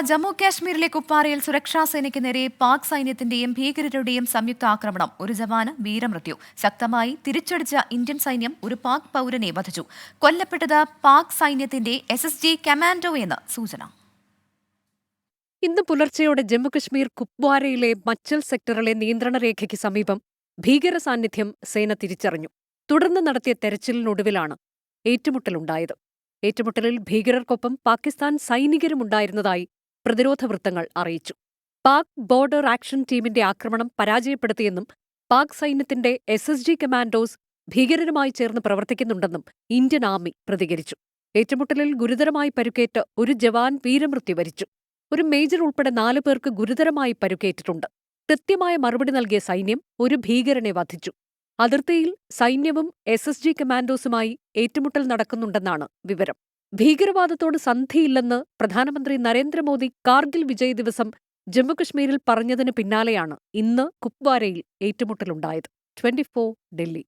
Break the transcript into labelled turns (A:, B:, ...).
A: ജമ്മു കാശ്മീരിലെ കുപ്വാരയിൽ സുരക്ഷാ സേനയ്ക്ക് നേരെ പാക് സൈന്യത്തിന്റെയും ഭീകരരുടെയും സംയുക്ത ആക്രമണം. ഒരു ജവാന് വീരമൃത്യു. ശക്തമായി തിരിച്ചടിച്ച ഇന്ത്യൻ സൈന്യം ഒരു പാക് പൗരനെ വധിച്ചു. കൊല്ലപ്പെട്ടത് പാക് സൈന്യത്തിന്റെ SSG കമാൻഡോ എന്ന് സൂചന.
B: ഇന്ന് പുലർച്ചെയോടെ ജമ്മുകശ്മീർ കുപ്വാരയിലെ മച്ചൽ സെക്ടറിലെ നിയന്ത്രണ രേഖയ്ക്ക് സമീപം ഭീകര സാന്നിധ്യം സേന തിരിച്ചറിഞ്ഞു. തുടർന്ന് നടത്തിയ തെരച്ചിലിനൊടുവിലാണ് ഏറ്റുമുട്ടലുണ്ടായത്. ഏറ്റുമുട്ടലിൽ ഭീകരർക്കൊപ്പം പാകിസ്ഥാൻ സൈനികരുമുണ്ടായിരുന്നതായി പ്രതിരോധ വൃത്തങ്ങൾ അറിയിച്ചു. പാക് ബോർഡർ ആക്ഷൻ ടീമിന്റെ ആക്രമണം പരാജയപ്പെടുത്തിയെന്നും പാക് സൈന്യത്തിന്റെ SSG കമാൻഡോസ് ഭീകരരുമായി ചേർന്ന് പ്രവർത്തിക്കുന്നുണ്ടെന്നും ഇന്ത്യൻ ആർമി പ്രതികരിച്ചു. ഏറ്റുമുട്ടലിൽ ഗുരുതരമായി പരുക്കേറ്റ് ഒരു ജവാൻ വീരമൃത്യു വരിച്ചു. ഒരു മേജർ ഉൾപ്പെടെ 4 പേർക്ക് ഗുരുതരമായി പരുക്കേറ്റിട്ടുണ്ട്. കൃത്യമായ മറുപടി നൽകിയ സൈന്യം ഒരു ഭീകരനെ വധിച്ചു. അതിർത്തിയിൽ സൈന്യവും SSG കമാൻഡോസുമായി ഏറ്റുമുട്ടൽ നടക്കുന്നുണ്ടെന്നാണ് വിവരം. ഭീകരവാദത്തോട് സന്ധിയില്ലെന്ന് പ്രധാനമന്ത്രി നരേന്ദ്രമോദി കാർഗിൽ വിജയ് ദിവസം ജമ്മുകശ്മീരിൽ പറഞ്ഞതിന് പിന്നാലെയാണ് ഇന്ന് കുപ്വാരയിൽ ഏറ്റുമുട്ടലുണ്ടായത്. 24 ഡൽഹി.